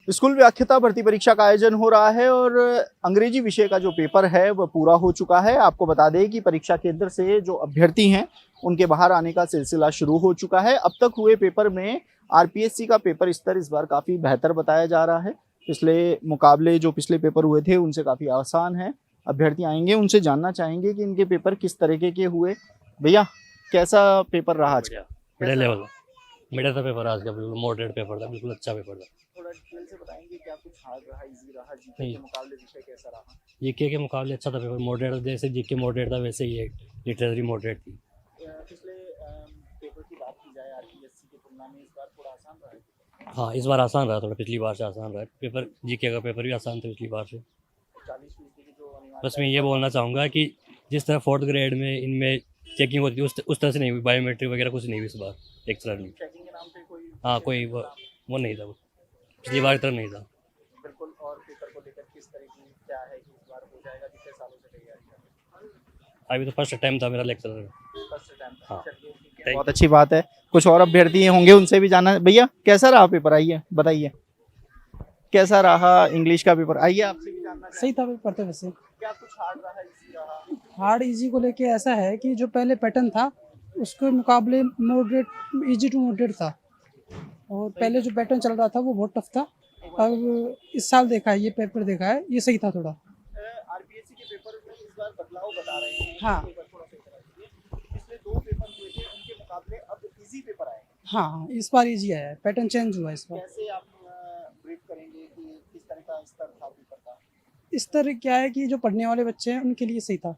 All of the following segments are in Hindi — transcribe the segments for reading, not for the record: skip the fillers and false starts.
स्कूल व्याख्याता भर्ती परीक्षा का आयोजन हो रहा है और अंग्रेजी विषय का जो पेपर है वह पूरा हो चुका है। आपको बता दें कि परीक्षा केंद्र से जो अभ्यर्थी हैं उनके बाहर आने का सिलसिला शुरू हो चुका है। अब तक हुए पेपर में आरपीएससी का पेपर स्तर इस बार काफ़ी बेहतर बताया जा रहा है। पिछले मुकाबले जो पिछले पेपर हुए थे उनसे काफ़ी आसान है। अभ्यर्थी आएंगे, उनसे जानना चाहेंगे कि इनके पेपर किस तरीके के हुए। भैया, कैसा पेपर रहा आज का? बड़े लेवल मीडिया था पेपर आज का, बिल्कुल मॉडरेट पेपर था, बिल्कुल अच्छा पेपर था। थोड़ा डिटेल से बताएंगे क्या कुछ हार्ड रहा, इजी रहा, जीके नहीं। के मुकाबले विषय कैसा रहा? जीके के मुकाबले अच्छा था पेपर, मॉडरेट जैसे जीके मॉडरेट था वैसे ही लिटरेचर मॉडरेट थी। पिछले पेपर की बात की जाए आरपीएससी की तुलना में इस बार थोड़ा आसान रहा है। हाँ, इस बार आसान रहा, थोड़ा पिछली बार से आसान रहा है पेपर। जीके का पेपर भी आसान था पिछली बार से। 40% की जो अनिवार्य बस मैं ये बोलना चाहूँगा कि जिस तरह फोर्थ ग्रेड में इनमें चेकिंग होती है उस तरह से नहीं हुई, बायोमेट्रिक वगैरह कुछ नहीं हुई इस बार लेक्चरली। चेकिंग के नाम पे कोई हाँ, कोई वो नहीं था, पिछली बार की तरह नहीं था। बिल्कुल। और पेपर को लेकर किस तरह की क्या है कि इस बार हो जाएगा, कितने सालों से तैयारी कर रहे हैं? अभी तो फर्स्ट टाइम था मेरा लेक्चर। First time. हाँ, चलिए ठीक है, बहुत अच्छी बात है। कुछ और अभ्यर्थी होंगे, उनसे भी जाना। भैया, कैसा रहा पेपर? आइए बताइए कैसा रहा इंग्लिश का पेपर। आइए आपसे भी जानना सही था पेपर तो वैसे। क्या कुछ हार्ड रहा, इजी रहा? हार्ड इजी को लेके ऐसा है कि जो पहले पैटर्न था उसके मुकाबले मॉडरेट, इजी टू मॉडरेट था। और पहले जो पैटर्न चल रहा था वो बहुत टफ था। अब इस साल देखा है, ये पेपर देखा है, ये सही था थोड़ा। आरपीएससी के पेपर में इस बार बदलाव बता रहे हैं। हाँ। पेपर थोड़ा सही करा दीजिए। पिछले 2 पेपर हुए थे उनके मुकाबले अब इजी पेपर आए हैं। हाँ, इस बार इजी आया है, पैटर्न चेंज हुआ है इस बार। कैसे आप ब्रीफ करेंगे कि किस तरह का स्तर था पेपर का? इस तरह क्या है कि जो पढ़ने वाले बच्चे हैं उनके लिए सही था।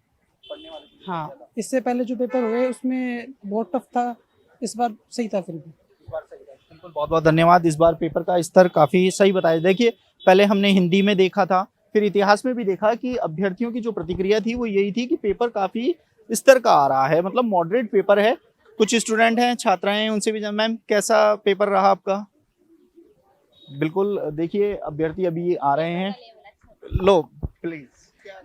पढ़ने वाले के लिए हाँ, ज़्यादा? इससे पहले जो पेपर हुए उसमें बहुत टफ था, इस बार सही था फिर भी। इस बार सही था। बिल्कुल, बहुत बहुत धन्यवाद। इस बार पेपर का स्तर काफ़ी सही बताया। देखिए, पहले हमने हिंदी में देखा था, फिर इतिहास में भी देखा कि अभ्यर्थियों की जो प्रतिक्रिया थी वो यही थी कि पेपर काफ़ी स्तर का आ रहा है, मतलब मॉडरेट पेपर है। कुछ स्टूडेंट हैं, छात्राएं हैं, उनसे भी मैम कैसा पेपर रहा आपका? बिल्कुल, देखिए अभ्यर्थी अभी आ रहे हैं। लो प्लीज।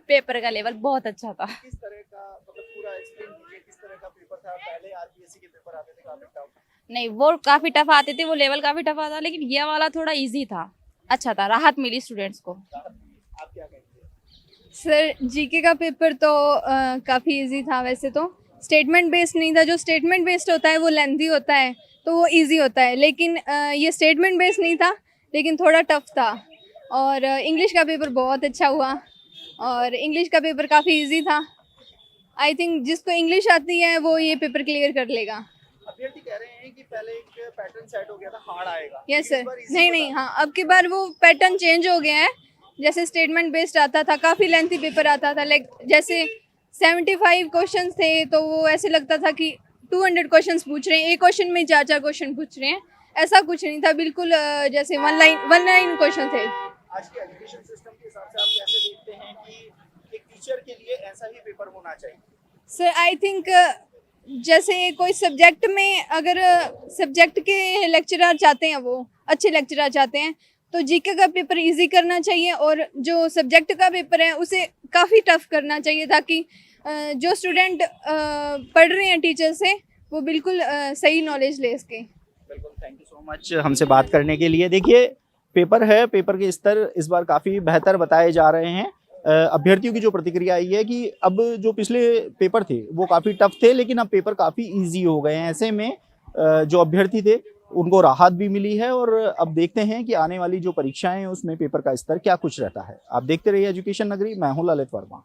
पेपर का लेवल बहुत अच्छा था। किस तरह का, मतलब पूरा एक्सप्लेन कीजिए किस तरह का पेपर था? पहले आरपीएससी के पेपर आते थे काफी टफ। नहीं, वो काफी टफ आते थे, वो लेवल काफी टफ आता, लेकिन ये वाला थोड़ा इजी था, अच्छा था, राहत मिली स्टूडेंट्स को। आप क्या कहेंगे? सर, जीके का पेपर तो काफ़ी इजी था। वैसे तो स्टेटमेंट बेस्ड नहीं था। जो स्टेटमेंट बेस्ड होता है वो लेंथी होता है तो वो इजी होता है, लेकिन ये स्टेटमेंट बेस्ड नहीं था, लेकिन थोड़ा टफ था। और इंग्लिश का पेपर बहुत अच्छा हुआ और इंग्लिश का पेपर काफ़ी इजी था। आई थिंक जिसको इंग्लिश आती है वो ये पेपर क्लियर कर लेगा। अभ्यर्थी कह रहे हैं कि पहले एक पैटर्न सेट हो गया था, हार्ड आएगा। यस इस सर। बार easy नहीं बता नहीं, हाँ, अब की बार वो पैटर्न चेंज हो गया है। जैसे स्टेटमेंट बेस्ड आता था, काफ़ी लेंथी पेपर आता था, लाइक जैसे 75 क्वेश्चन थे तो वो ऐसे लगता था कि 200 क्वेश्चन पूछ रहे हैं, एक क्वेश्चन में 4-4 क्वेश्चन पूछ रहे हैं। ऐसा कुछ नहीं था, बिल्कुल जैसे वन लाइन क्वेश्चन थे। आज के एजुकेशन सिस्टम के हिसाब से आप कैसे देखते हैं कि एक टीचर के लिए ऐसा ही पेपर होना चाहिए? सर, आई थिंक जैसे कोई सब्जेक्ट में अगर सब्जेक्ट के लेक्चरर चाहते हैं, वो अच्छे लेक्चरर चाहते हैं, तो जीके का पेपर इजी करना चाहिए और जो सब्जेक्ट का पेपर है उसे काफ़ी टफ करना चाहिए, ताकि जो स्टूडेंट पढ़ रहे हैं टीचर से वो बिल्कुल सही नॉलेज ले सकें। बिल्कुल, थैंक यू सो मच हमसे बात करने के लिए। देखिए, पेपर है, पेपर के स्तर इस बार काफ़ी बेहतर बताए जा रहे हैं। अभ्यर्थियों की जो प्रतिक्रिया आई है कि अब जो पिछले पेपर थे वो काफ़ी टफ थे, लेकिन अब पेपर काफ़ी इजी हो गए हैं। ऐसे में जो अभ्यर्थी थे उनको राहत भी मिली है और अब देखते हैं कि आने वाली जो परीक्षाएं हैं उसमें पेपर का स्तर क्या कुछ रहता है। आप देखते रहिए एजुकेशन नगरी। मैं हूं ललित वर्मा।